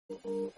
Welcome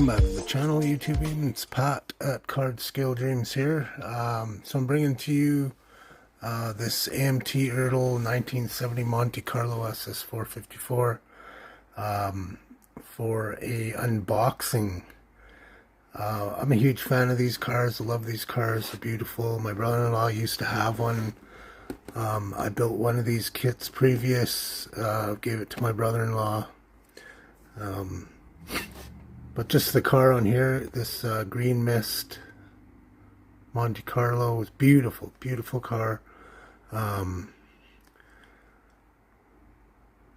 back to the channel, YouTube. It's Pat at Card Scale Dreams here. So I'm bringing to you this AMT Ertl 1970 Monte Carlo SS 454 for a unboxing. I'm a huge fan of these cars. I love these cars. They're beautiful. My brother-in-law used to have one. I built one of these kits previous, gave it to my brother-in-law. But just the car on here, this Green Mist Monte Carlo is beautiful, beautiful car.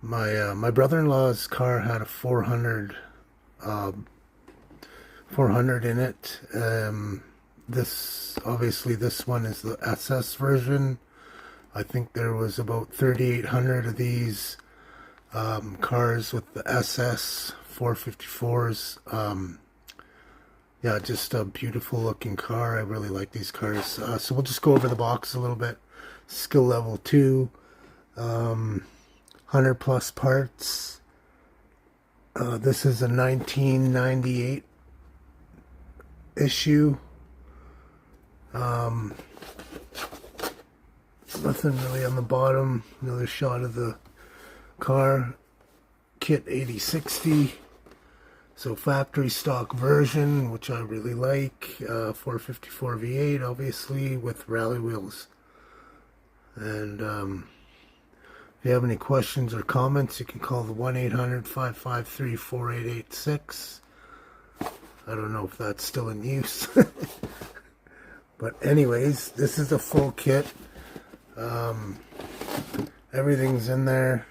My brother-in-law's car had a 400 in it. This one is the SS version. I think there was about 3,800 of these cars with the SS 454s. Yeah, just a beautiful looking car. I really like these cars. So we'll just go over the box a little bit. Skill level 2, 100 plus parts. This is a 1998 issue. Nothing really on the bottom. Another shot of the car. Kit 8060. So factory stock version, which I really like. 454 V8, obviously, with rally wheels. And if you have any questions or comments, you can call the 1-800-553-4886. I don't know if that's still in use. But anyways, this is a full kit. Everything's in there.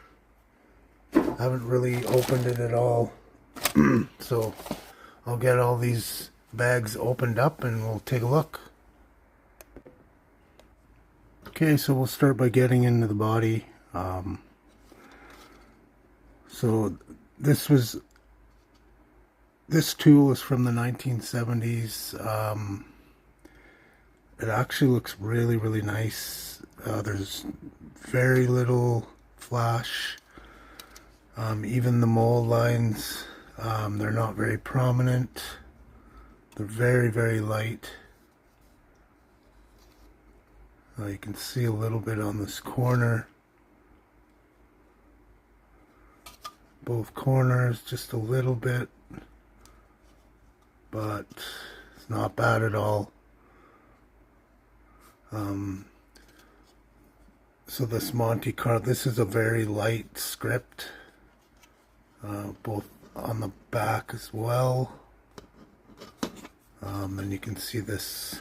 I haven't really opened it at all. So I'll get all these bags opened up and we'll take a look. Okay, so we'll start by getting into the body. So this tool is from the 1970s. It actually looks really, really nice. There's very little flash. Even the mold lines, they're not very prominent. They're very, very light. You can see a little bit on this corner. Both corners, just a little bit. But it's not bad at all. So this Monte Carlo, this is a very light script. Both on the back as well. And you can see this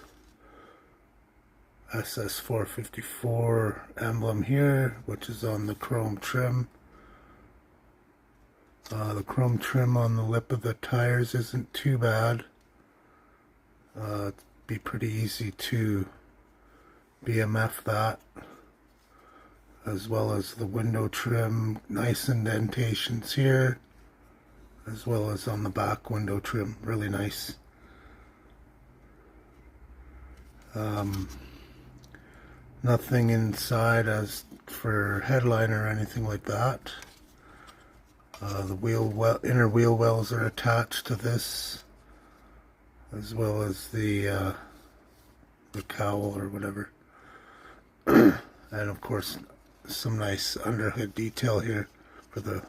SS 454 emblem here, which is on the chrome trim. The chrome trim on the lip of the tires isn't too bad. It'd be pretty easy to BMF that, as well as the window trim. Nice indentations here, as well as on the back window trim. Really nice. Nothing inside as for headline or anything like that. The inner wheel wells are attached to this, as well as the cowl or whatever. And of course some nice underhood detail here for the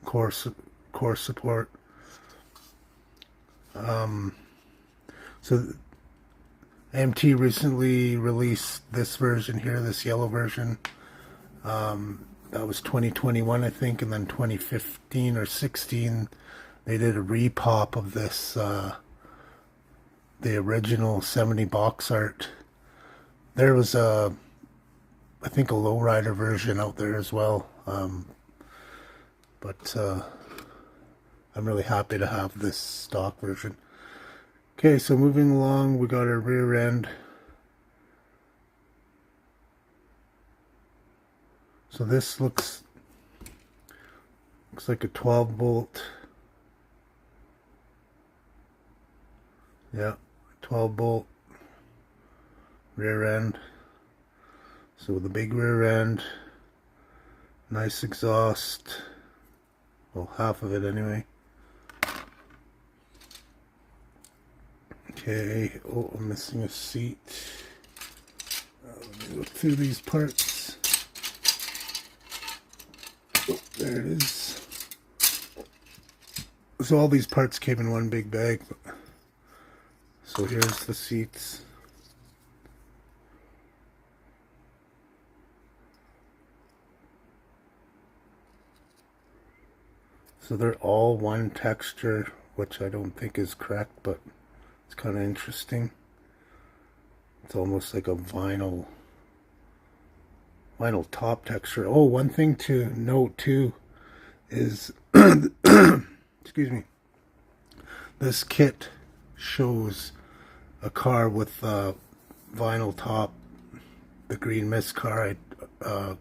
core support. So AMT recently released this version here, this yellow version. That was 2021, I think, and then 2015 or 16 they did a repop of this, the original 70 box art. There was I think a lowrider version out there as well, but I'm really happy to have this stock version. Okay, so moving along, we got our rear end. So this looks like a 12 bolt Yeah, 12 bolt rear end. So the big rear end, nice exhaust, well, half of it anyway. Okay, oh, I'm missing a seat. Let me look through these parts. Oh, there it is. So all these parts came in one big bag. So here's the seats. So they're all one texture, which I don't think is correct, but it's kind of interesting. It's almost like a vinyl top texture. Oh, one thing to note too is, excuse me, this kit shows a car with a vinyl top. The green mist car I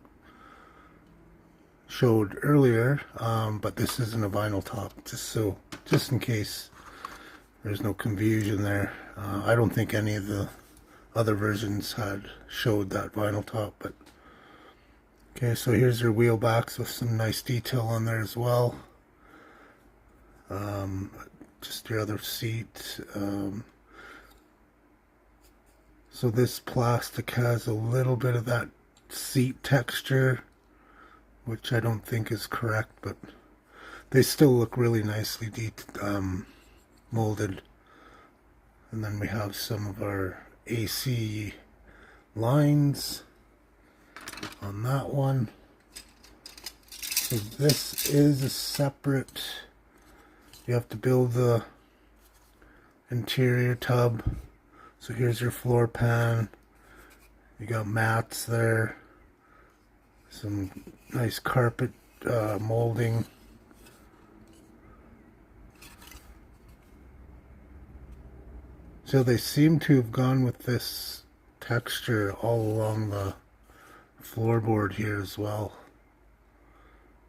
showed earlier, but this isn't a vinyl top, just in case there's no confusion there. I don't think any of the other versions had showed that vinyl top, but okay, so here's your wheel backs with some nice detail on there as well. Just your other seat. So this plastic has a little bit of that seat texture, which I don't think is correct, but they still look really nicely molded. And then we have some of our AC lines on that one. So this is a separate, you have to build the interior tub. So here's your floor pan. You got mats there. Some nice carpet molding. So they seem to have gone with this texture all along the floorboard here as well,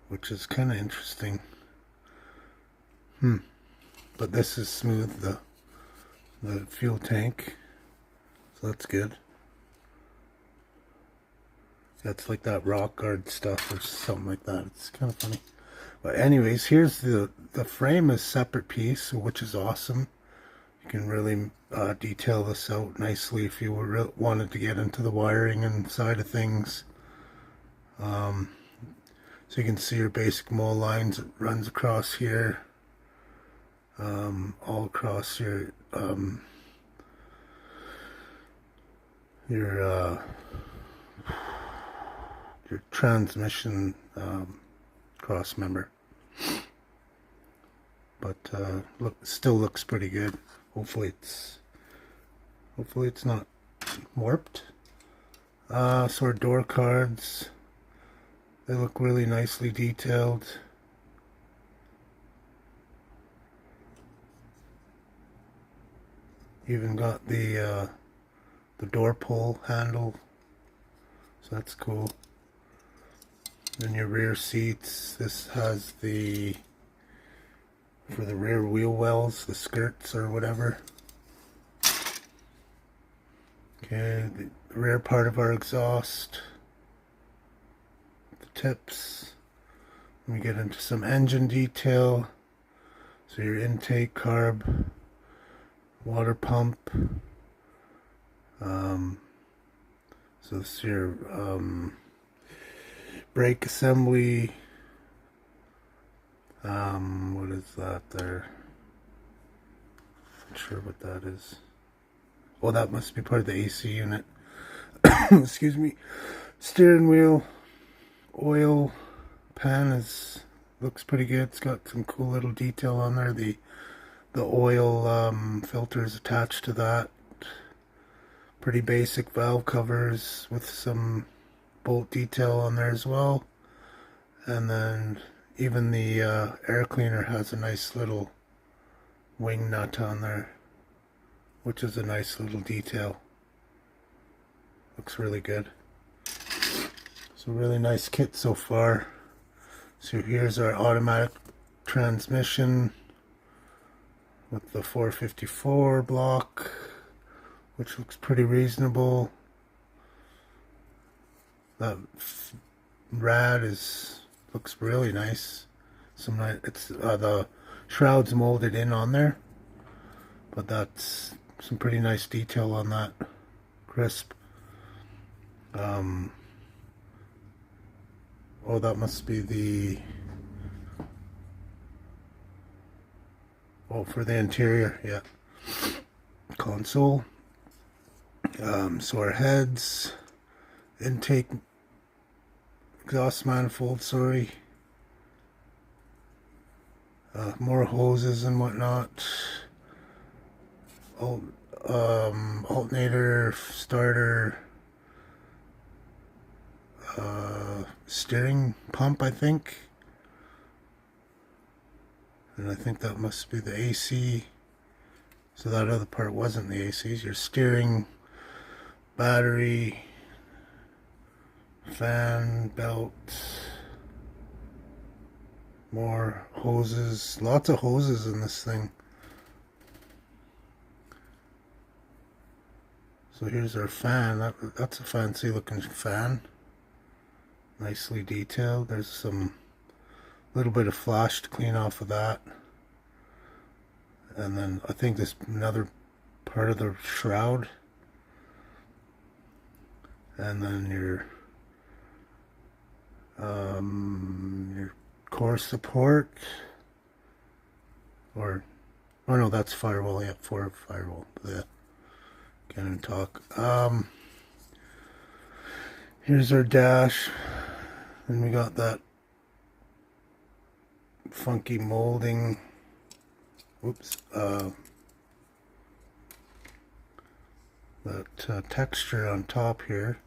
which is kind of interesting. But this is smooth, the fuel tank, so that's good. That's like that rock guard stuff or something like that. It's kind of funny. But anyways, here's the frame is separate piece, which is awesome. You can really detail this out nicely if you wanted to get into the wiring and side of things. So you can see your basic mold lines. It runs across here, all across your transmission cross member. But still looks pretty good. Hopefully it's not warped. So our door cards, they look really nicely detailed. Even got the door pull handle, so that's cool. Then your rear seats, this has for the rear wheel wells, the skirts or whatever. Okay, the rear part of our exhaust, the tips. We get into some engine detail. So your intake carb, water pump. So this is your brake assembly. What is that there? Not sure what that is. Oh, that must be part of the AC unit. Excuse me. Steering wheel, oil pan looks pretty good. It's got some cool little detail on there. The oil filter is attached to that. Pretty basic valve covers with some bolt detail on there as well. And then even the air cleaner has a nice little wing nut on there, which is a nice little detail. Looks really good. So really nice kit so far. So here's our automatic transmission. with the 454 block, which looks pretty reasonable. That rad looks really nice. It's the shroud's molded in on there, but that's some pretty nice detail on that. Crisp. Oh, that must be the... Oh, for the interior, yeah. Console. So our heads, intake, exhaust manifold, sorry. More hoses and whatnot. Alternator, starter, steering pump, I think. And I think that must be the AC. So that other part wasn't the ACs. Your steering, battery, fan, belt, more hoses. Lots of hoses in this thing. So here's our fan. That's a fancy looking fan. Nicely detailed. There's some little bit of flash to clean off of that. And then I think this another part of the shroud. And then your core support. Oh no, that's firewall. Yeah, for firewall. Yeah. Can't even talk. Here's our dash. And we got that funky molding. Whoops. That texture on top here.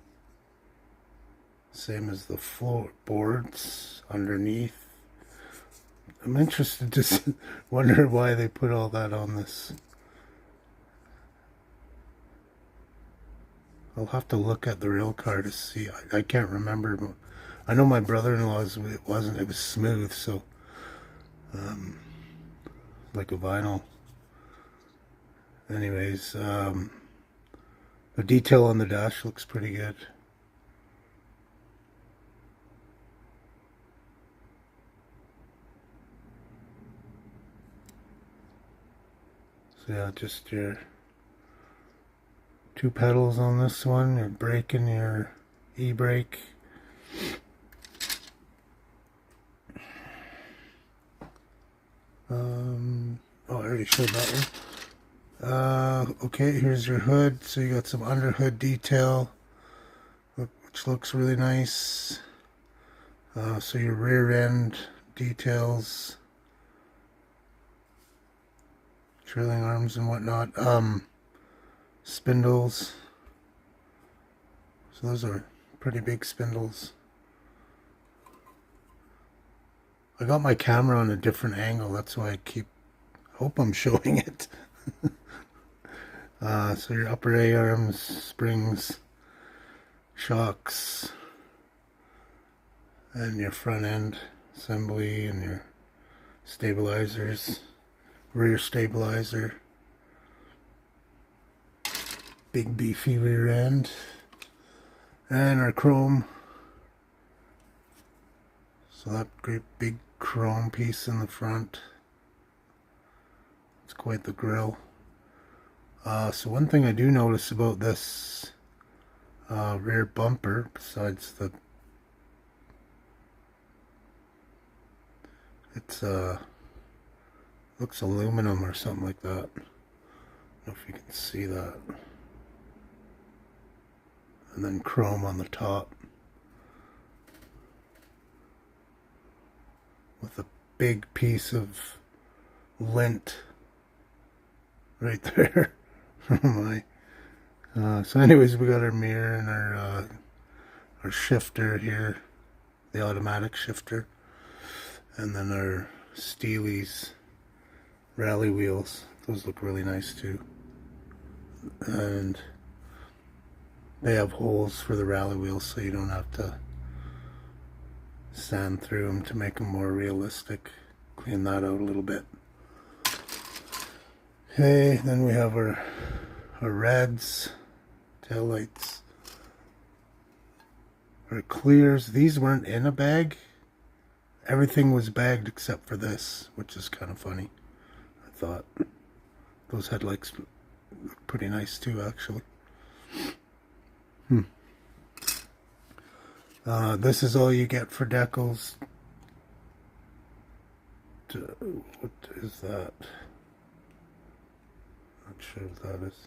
Same as the floorboards underneath. I'm interested to wonder why they put all that on this. I'll have to look at the real car to see. I can't remember. But I know my brother-in-law's, it was smooth, so like a vinyl. Anyways, the detail on the dash looks pretty good. So yeah, just your 2 pedals on this one, your brake and your e-brake. Oh, I already showed that one. Okay, here's your hood. So you got some under hood detail, which looks really nice. So your rear end details, trailing arms and whatnot. Spindles. So those are pretty big spindles. I got my camera on a different angle, that's why I hope I'm showing it. So your upper A arms, springs, shocks, and your front end assembly and your stabilizers, rear stabilizer, big beefy rear end, and our chrome. So that great big chrome piece in the front. It's quite the grille. So one thing I do notice about this rear bumper, besides it's looks aluminum or something like that. I don't know if you can see that. And then chrome on the top, with a big piece of lint right there. Oh my. So anyways, we got our mirror and our shifter here, the automatic shifter, and then our Steely's rally wheels. Those look really nice too. And they have holes for the rally wheels, so you don't have to sand through them to make them more realistic. Clean that out a little bit. Okay, then we have our reds, taillights, our clears. These weren't in a bag. Everything was bagged except for this, which is kind of funny. I thought those headlights look pretty nice too, actually. This is all you get for decals. What is that? Not sure what that is.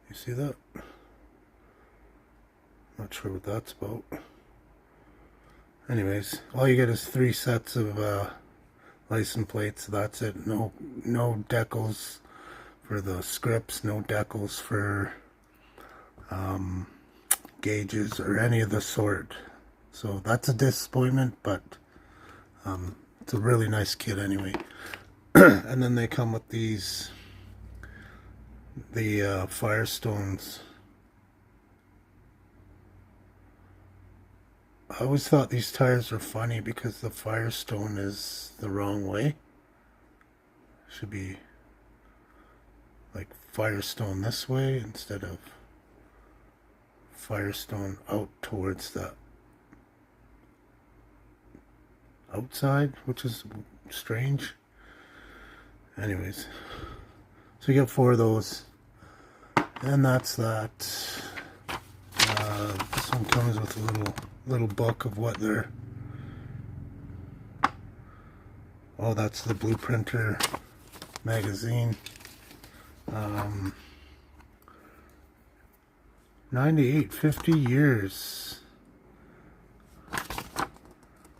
You see that? Not sure what that's about. Anyways, all you get is 3 sets of license plates. That's it. No decals for the scripts. No decals for gauges or any of the sort. So that's a disappointment, but it's a really nice kit anyway. And then they come with these, the Firestones. I always thought these tires were funny because the Firestone is the wrong way. Should be like Firestone this way instead of Firestone out towards the outside, which is strange. Anyways, so you get 4 of those, and that's that. This one comes with a little book of what they're. Oh, that's the Blueprinter magazine. 50 years.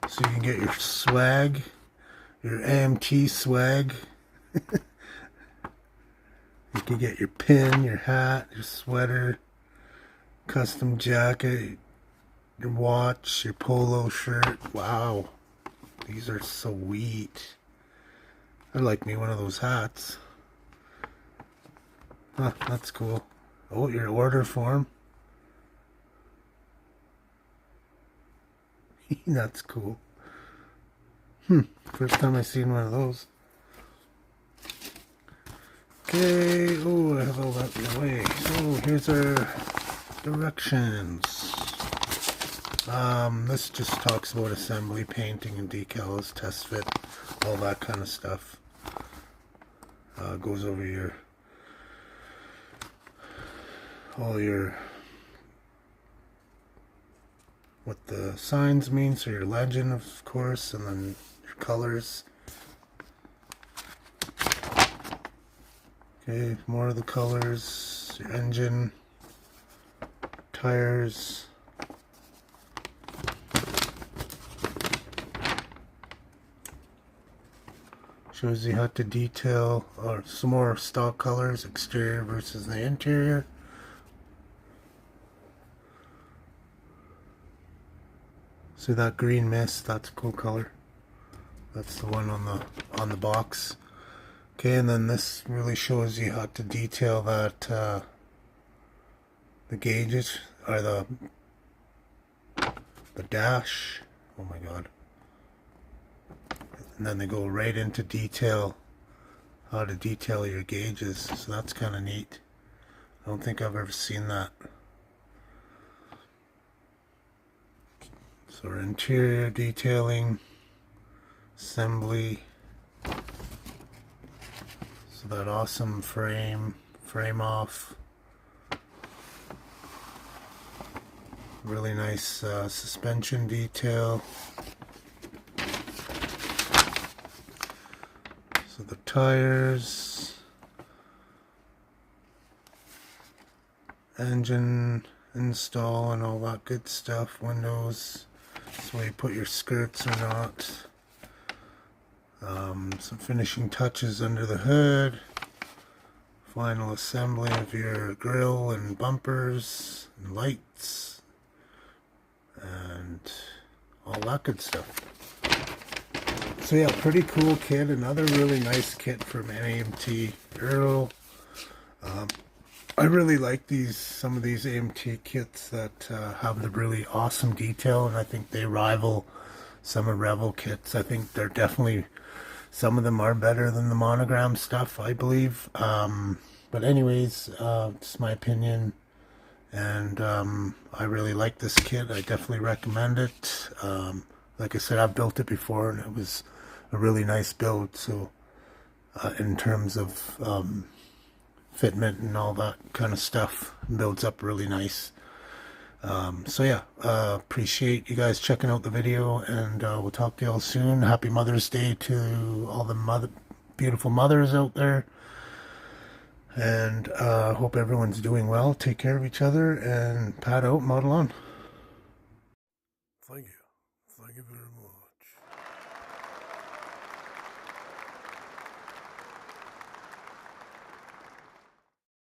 So you can get your swag, your AMT swag. You can get your pin, your hat, your sweater, custom jacket, your watch, your polo shirt. Wow, these are sweet. I'd like me one of those hats. Huh, that's cool. Oh, your order form. That's cool. First time I've seen one of those. Okay, oh, I have all that in the way. So here's our directions. This just talks about assembly, painting, and decals, test fit, all that kind of stuff. Goes over all your what the signs mean, so your legend, of course, and then your colors. Okay, more of the colors, your engine, tires, shows you how to detail, or some more stock colors, exterior versus the interior. See that green mist? That's a cool color. That's the one on the box. Okay, and then this really shows you how to detail that the gauges, or the dash. Oh my god. And then they go right into detail, how to detail your gauges. So that's kind of neat. I don't think I've ever seen that. So our interior detailing, assembly. So that awesome frame off. Really nice suspension detail. So the tires, engine install and all that good stuff, windows, so you put your skirts or not. Some finishing touches under the hood, final assembly of your grille and bumpers and lights and all that good stuff. So yeah, pretty cool kit. Another really nice kit from AMT Earl. I really like some of these AMT kits that have the really awesome detail, and I think they rival some of Revel kits. I think they're definitely Some of them are better than the monogram stuff, I believe. But anyways, it's my opinion. And I really like this kit. I definitely recommend it. Like I said, I've built it before, and it was a really nice build. So in terms of fitment and all that kind of stuff, builds up really nice. So yeah, appreciate you guys checking out the video, and we'll talk to y'all soon. Happy Mother's Day to all the beautiful mothers out there. And hope everyone's doing well. Take care of each other, and pad out, model on. Thank you. Thank you very much.